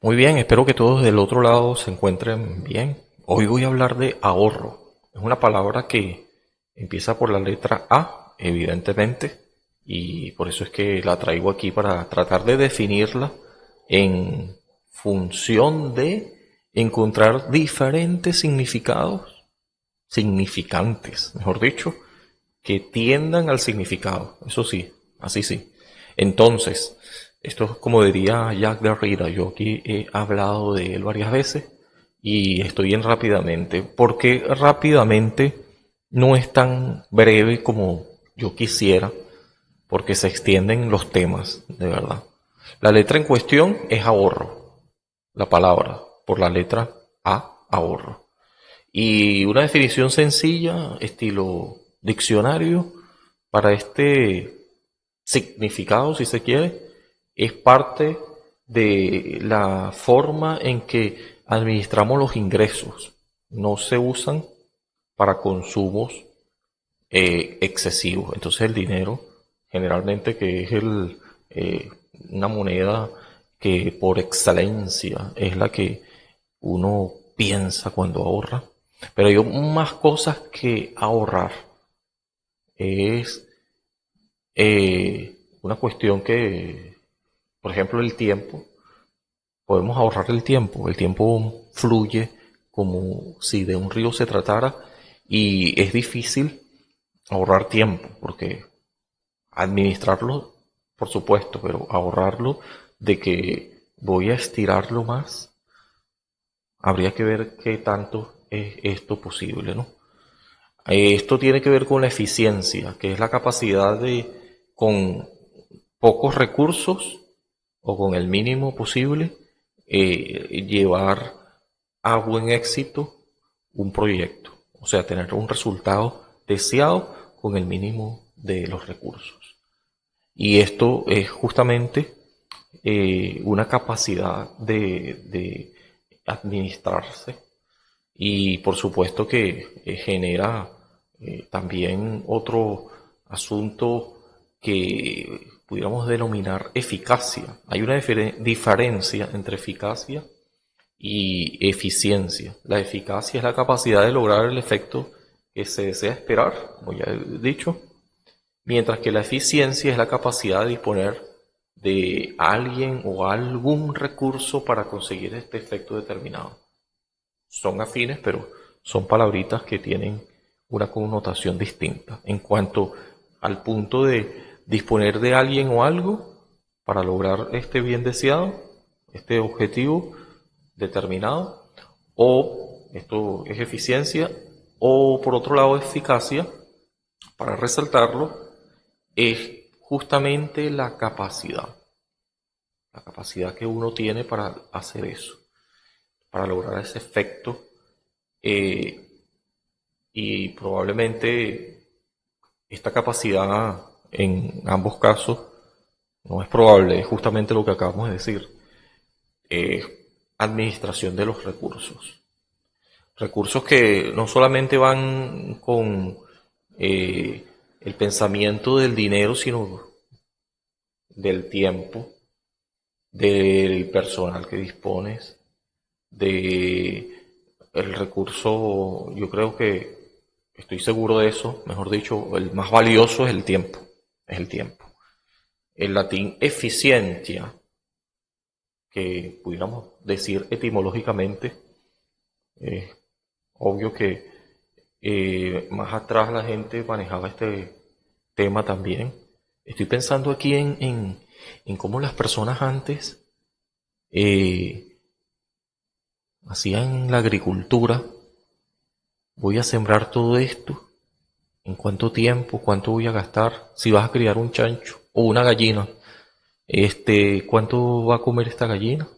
Muy bien, espero que todos del otro lado se encuentren bien. Hoy voy a hablar de ahorro. Es una palabra que empieza por la letra A, evidentemente, y por eso es que la traigo aquí para tratar de definirla en función de encontrar diferentes significados, significantes, mejor dicho, que tiendan al significado. Eso sí, así sí. Entonces, esto es como diría Jack Derrida. Yo aquí he hablado de él varias veces y estoy en rápidamente. Porque rápidamente no es tan breve como yo quisiera, porque se extienden los temas, de verdad. La letra en cuestión es ahorro, la palabra, por la letra A, ahorro. Y una definición sencilla, estilo diccionario, para este significado, si se quiere, es parte de la forma en que administramos los ingresos. No se usan para consumos excesivos. Entonces el dinero, generalmente que es eh, una moneda que por excelencia es la que uno piensa cuando ahorra. Pero hay más cosas que ahorrar. Es una cuestión que, por ejemplo, el tiempo. Podemos ahorrar el tiempo. El tiempo fluye como si de un río se tratara y es difícil ahorrar tiempo porque administrarlo, por supuesto, pero ahorrarlo de que voy a estirarlo más, habría que ver qué tanto es esto posible, ¿no? Esto tiene que ver con la eficiencia, que es la capacidad de, con pocos recursos o con el mínimo posible, llevar a buen éxito un proyecto. O sea, tener un resultado deseado con el mínimo de los recursos. Y esto es justamente una capacidad de administrarse y por supuesto que genera también otro asunto que pudiéramos denominar eficacia. Hay una diferencia entre eficacia y eficiencia. La eficacia es la capacidad de lograr el efecto que se desea esperar, como ya he dicho, mientras que la eficiencia es la capacidad de disponer de alguien o algún recurso para conseguir este efecto determinado. Son afines, pero son palabritas que tienen una connotación distinta. En cuanto al punto de disponer de alguien o algo para lograr este bien deseado, este objetivo determinado, o esto es eficiencia, o por otro lado eficacia, para resaltarlo, es justamente la capacidad que uno tiene para hacer eso, para lograr ese efecto eh, y probablemente esta capacidad en ambos casos no es probable, es justamente lo que acabamos de decir, es administración de los recursos. Recursos que no solamente van con el pensamiento del dinero, sino del tiempo, del personal que dispones, de el recurso, yo creo que estoy seguro de eso, mejor dicho, el más valioso es el tiempo, es el tiempo. El latín eficiencia, que pudiéramos decir etimológicamente, es obvio que más atrás la gente manejaba este tema también. Estoy pensando aquí en cómo las personas antes eh, hacían la agricultura. Voy a sembrar todo esto. ¿En cuánto tiempo? ¿Cuánto voy a gastar? Si vas a criar un chancho o una gallina, ¿cuánto va a comer esta gallina?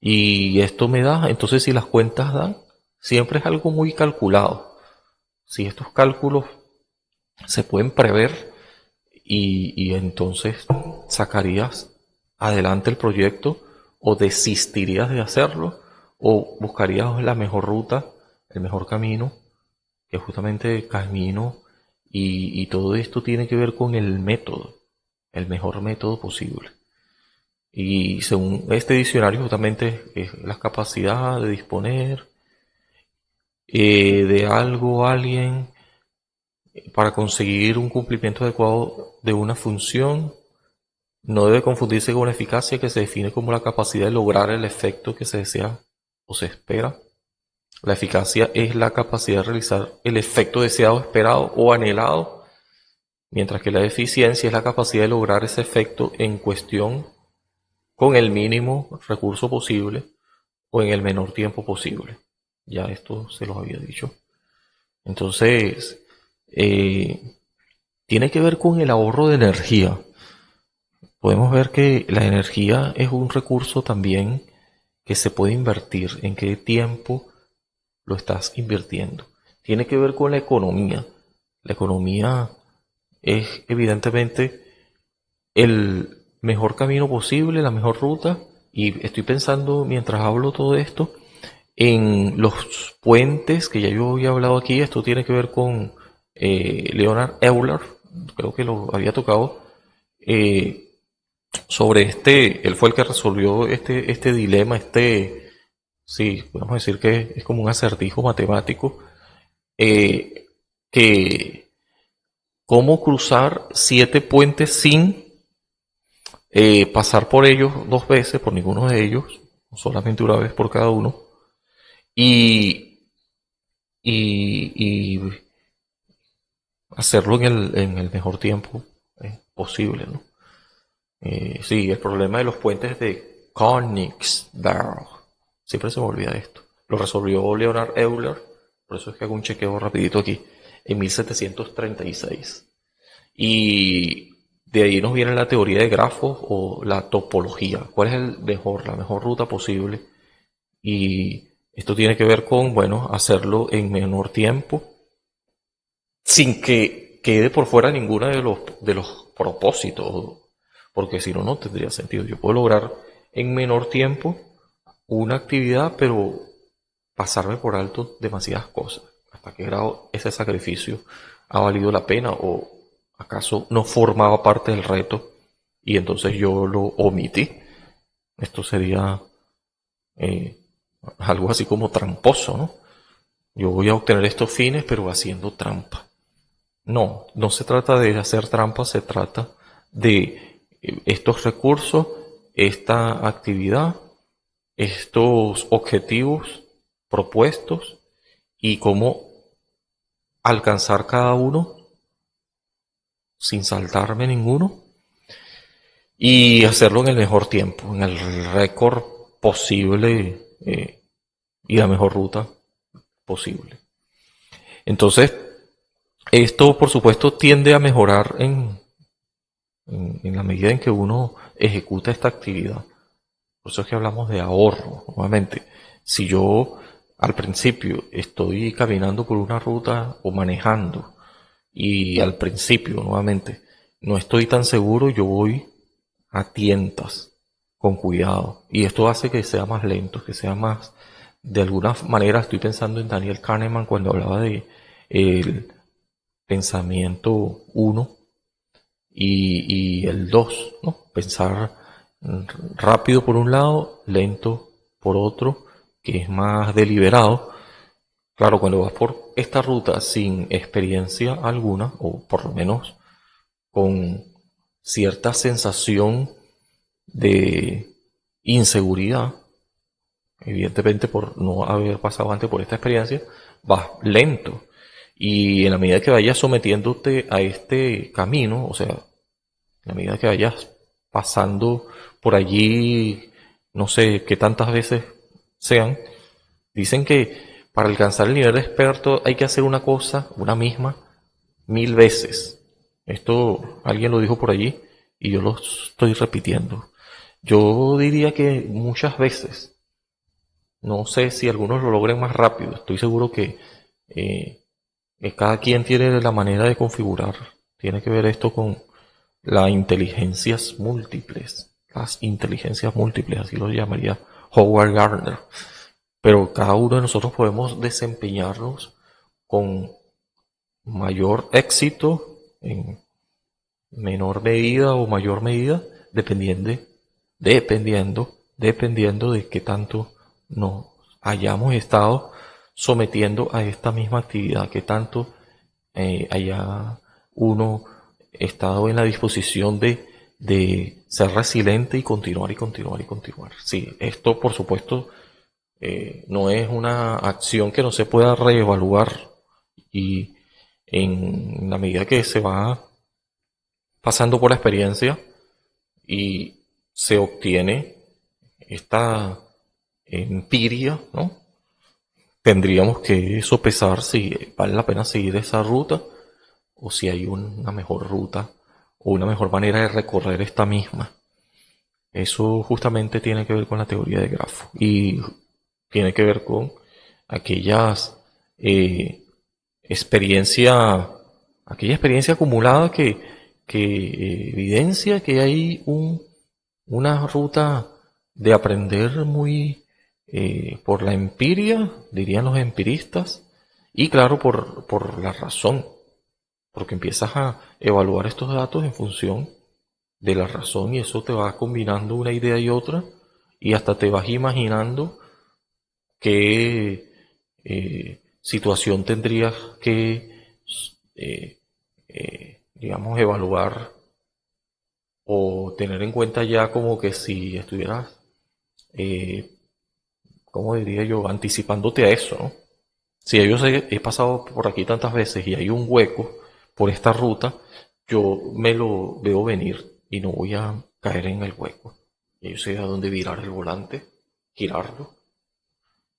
Y esto me da, entonces si las cuentas dan, siempre es algo muy calculado. Si estos cálculos se pueden prever y entonces sacarías adelante el proyecto o desistirías de hacerlo o buscarías la mejor ruta, el mejor camino, que es justamente camino y todo esto tiene que ver con el método, el mejor método posible. Y según este diccionario, justamente es la capacidad de disponer de algo, alguien, para conseguir un cumplimiento adecuado de una función. No debe confundirse con eficacia, que se define como la capacidad de lograr el efecto que se desea o se espera. La eficacia es la capacidad de realizar el efecto deseado, esperado o anhelado, mientras que la eficiencia es la capacidad de lograr ese efecto en cuestión con el mínimo recurso posible o en el menor tiempo posible. Ya esto se los había dicho. Entonces, tiene que ver con el ahorro de energía. Podemos ver que la energía es un recurso también que se puede invertir. ¿En qué tiempo lo estás invirtiendo? Tiene que ver con la economía. La economía es evidentemente el mejor camino posible, la mejor ruta. Y estoy pensando, mientras hablo todo esto, en los puentes que ya yo había hablado aquí. Esto tiene que ver con Leonard Euler, creo que lo había tocado. Sobre él fue el que resolvió este dilema, sí, podemos decir que es como un acertijo matemático, eh, que cómo cruzar 7 puentes sin pasar por ellos 2 veces, por ninguno de ellos, solamente una vez por cada uno, y, y hacerlo en el mejor tiempo posible, ¿no? Sí, el problema de los puentes de Königsberg. Siempre se me olvida esto. Lo resolvió Leonard Euler. Por eso es que hago un chequeo rapidito aquí. En 1736. Y de ahí nos viene la teoría de grafos o la topología. ¿Cuál es la mejor ruta posible? Y esto tiene que ver con, bueno, hacerlo en menor tiempo, sin que quede por fuera ninguno de los propósitos, porque si no, no tendría sentido. Yo puedo lograr en menor tiempo una actividad, pero pasarme por alto demasiadas cosas. ¿Hasta qué grado ese sacrificio ha valido la pena o acaso no formaba parte del reto y entonces yo lo omití? Esto sería eh, algo así como tramposo, ¿no? Yo voy a obtener estos fines, pero haciendo trampa. No, no se trata de hacer trampa, se trata de estos recursos, esta actividad, estos objetivos propuestos y cómo alcanzar cada uno sin saltarme ninguno y hacerlo en el mejor tiempo, en el récord posible y la mejor ruta posible. Entonces, esto por supuesto tiende a mejorar en la medida en que uno ejecuta esta actividad. Por eso es que hablamos de ahorro, nuevamente. Si yo al principio estoy caminando por una ruta o manejando y al principio, nuevamente, no estoy tan seguro, yo voy a tientas, con cuidado. Y esto hace que sea más lento, que sea más, de alguna manera estoy pensando en Daniel Kahneman cuando hablaba de el pensamiento uno y el 2, ¿no? Pensar rápido por un lado, lento por otro, que es más deliberado. Claro, cuando vas por esta ruta sin experiencia alguna, o por lo menos con cierta sensación de inseguridad, evidentemente por no haber pasado antes por esta experiencia, vas lento. Y en la medida que vayas sometiéndote a este camino, o sea, a medida que vayas pasando por allí, no sé qué tantas veces sean, dicen que para alcanzar el nivel de experto hay que hacer una cosa, una misma, 1000 veces. Esto alguien lo dijo por allí y yo lo estoy repitiendo. Yo diría que muchas veces, no sé si algunos lo logren más rápido, estoy seguro eh, que cada quien tiene la manera de configurar. Tiene que ver esto con las inteligencias múltiples, así lo llamaría Howard Gardner. Pero cada uno de nosotros podemos desempeñarnos con mayor éxito, en menor medida o mayor medida, dependiendo dependiendo de qué tanto nos hayamos estado sometiendo a esta misma actividad, qué tanto haya uno estado en la disposición de ser resiliente y continuar y continuar y continuar. Sí, esto por supuesto no es una acción que no se pueda reevaluar, y en la medida que se va pasando por la experiencia y se obtiene esta empiria, ¿no? Tendríamos que sopesar si vale la pena seguir esa ruta o si hay una mejor ruta o una mejor manera de recorrer esta misma. Eso justamente tiene que ver con la teoría de grafo y tiene que ver con aquellas eh, experiencia, aquella experiencia acumulada que evidencia que hay una ruta de aprender muy por la empiria, dirían los empiristas, y claro, por la razón, porque empiezas a evaluar estos datos en función de la razón y eso te va combinando una idea y otra y hasta te vas imaginando qué situación tendrías que, digamos, evaluar o tener en cuenta ya como que si estuvieras, eh, ¿cómo diría yo?, anticipándote a eso, ¿no? Si yo he pasado por aquí tantas veces y hay un hueco por esta ruta, yo me lo veo venir y no voy a caer en el hueco. Y yo sé a dónde virar el volante, girarlo,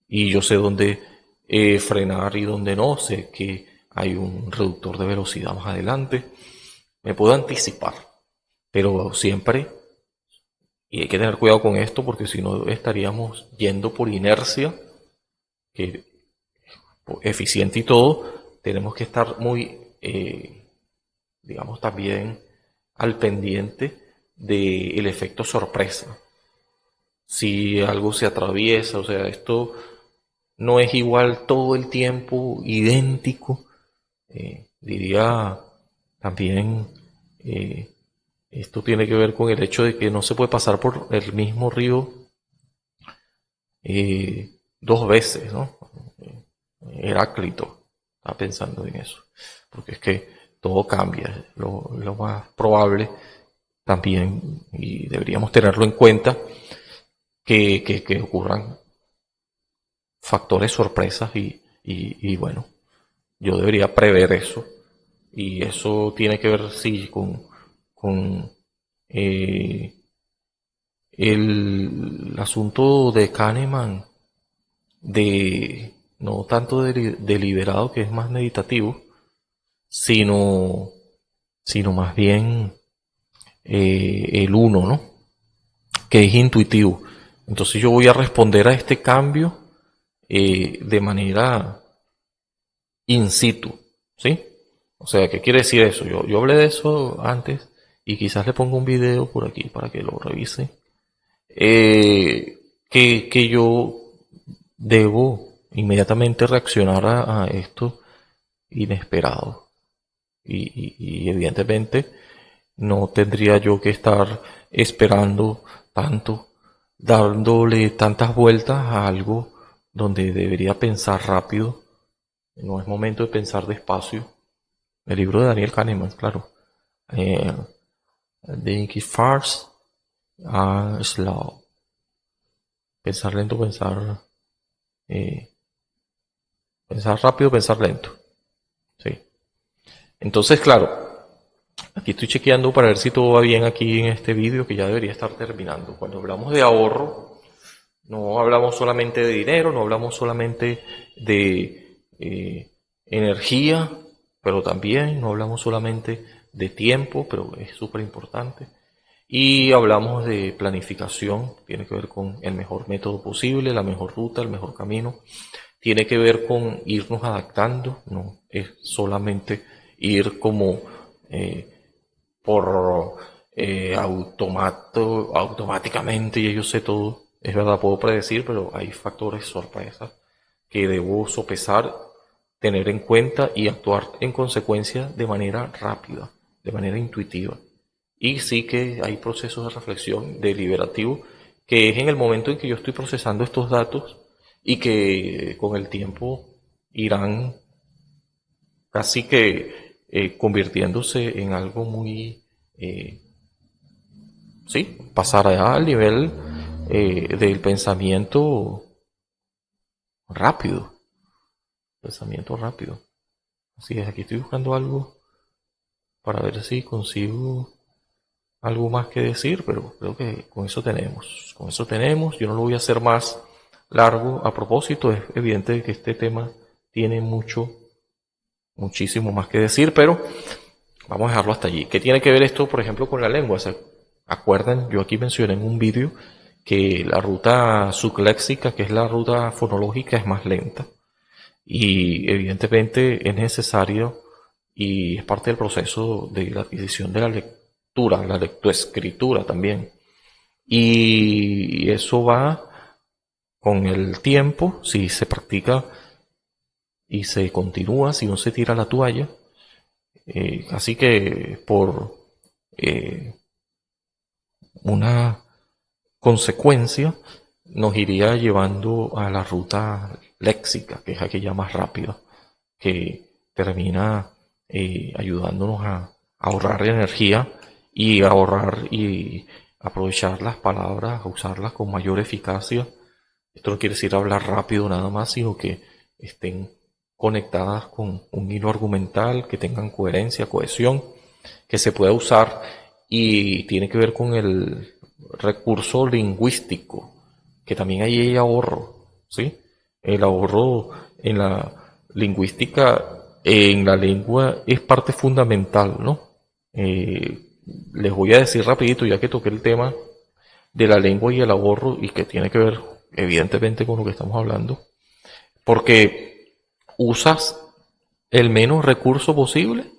y yo sé dónde frenar y dónde no, sé que hay un reductor de velocidad más adelante, me puedo anticipar, pero siempre, y hay que tener cuidado con esto porque si no estaríamos yendo por inercia, que eficiente y todo, tenemos que estar muy, digamos, también al pendiente del efecto sorpresa. Si algo se atraviesa, o sea, esto no es igual todo el tiempo, idéntico. Diría también, eh, esto tiene que ver con el hecho de que no se puede pasar por el mismo río dos veces, ¿no? Heráclito está pensando en eso, porque es que todo cambia, lo más probable también, y deberíamos tenerlo en cuenta, que ocurran factores sorpresas y bueno, yo debería prever eso. Y eso tiene que ver, sí, con eh, el asunto de Kahneman, de no tanto deliberado, que es más meditativo, sino, sino más bien el uno, ¿no? Que es intuitivo. Entonces yo voy a responder a este cambio de manera in situ, ¿sí? O sea, ¿qué quiere decir eso? Yo hablé de eso antes y quizás le pongo un video por aquí para que lo revise. Que yo debo inmediatamente reaccionar a esto inesperado. Y evidentemente no tendría yo que estar esperando tanto, dándole tantas vueltas a algo donde debería pensar rápido. No es momento de pensar despacio. El libro de Daniel Kahneman, claro. Eh, Think fast and slow. Pensar lento, eh, pensar rápido, pensar lento. Sí. Entonces, claro, aquí estoy chequeando para ver si todo va bien aquí en este vídeo que ya debería estar terminando. Cuando hablamos de ahorro, no hablamos solamente de dinero, no hablamos solamente de energía, pero también no hablamos solamente de tiempo, pero es súper importante. Y hablamos de planificación, tiene que ver con el mejor método posible, la mejor ruta, el mejor camino. Tiene que ver con irnos adaptando, no es solamente ir como por automáticamente y yo sé todo. Es verdad, puedo predecir, pero hay factores sorpresas que debo sopesar, tener en cuenta y actuar en consecuencia de manera rápida, de manera intuitiva. Y sí que hay procesos de reflexión deliberativo, que es en el momento en que yo estoy procesando estos datos y que con el tiempo irán casi que convirtiéndose en algo muy, sí, pasará al nivel del pensamiento rápido, pensamiento rápido. Así es, aquí estoy buscando algo para ver si consigo algo más que decir, pero creo que con eso tenemos. Con eso tenemos. Yo no lo voy a hacer más largo. A propósito, es evidente que este tema tiene muchísimo más que decir, pero vamos a dejarlo hasta allí. ¿Qué tiene que ver esto, por ejemplo, con la lengua? ¿Se acuerdan? Yo aquí mencioné en un vídeo que la ruta subléxica, que es la ruta fonológica, es más lenta. Y evidentemente es necesario y es parte del proceso de la adquisición de la lectura, la lectoescritura también. Y eso va con el tiempo, si se practica y se continúa, si no se tira la toalla. Así que por eh, una consecuencia nos iría llevando a la ruta léxica, que es aquella más rápida, que termina ayudándonos a ahorrar energía y ahorrar y aprovechar las palabras, a usarlas con mayor eficacia. Esto no quiere decir hablar rápido nada más, sino que estén conectadas con un hilo argumental, que tengan coherencia, cohesión, que se pueda usar y tiene que ver con el recurso lingüístico, que también ahí hay ahorro, ¿sí? El ahorro en la lingüística, en la lengua, es parte fundamental, ¿no? Les voy a decir rapidito, ya que toqué el tema de la lengua y el ahorro, y que tiene que ver evidentemente con lo que estamos hablando, porque usas el menos recurso posible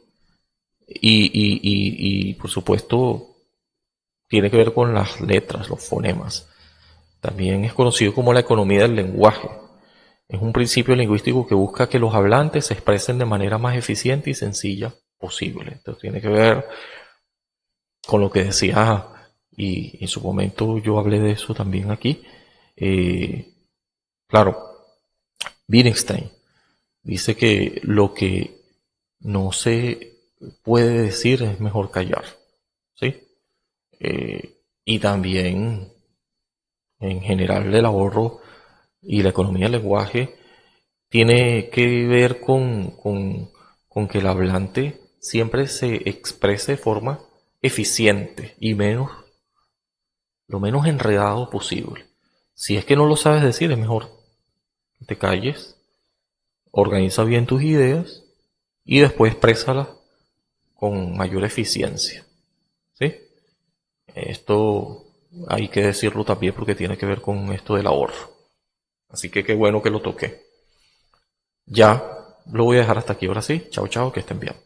y por supuesto tiene que ver con las letras, los fonemas. También es conocido como la economía del lenguaje. Es un principio lingüístico que busca que los hablantes se expresen de manera más eficiente y sencilla posible. Entonces tiene que ver con lo que decía, y en su momento yo hablé de eso también aquí. Claro, Wittgenstein dice que lo que no se puede decir es mejor callar, ¿sí? Y también, en general, el ahorro y la economía del lenguaje tiene que ver con que el hablante siempre se exprese de forma eficiente y lo menos enredado posible. Si es que no lo sabes decir, es mejor que te calles, organiza bien tus ideas y después expresalas con mayor eficiencia. ¿Sí? Esto hay que decirlo también porque tiene que ver con esto del ahorro. Así que qué bueno que lo toqué. Ya lo voy a dejar hasta aquí. Ahora sí. Chao, chao, que estén bien.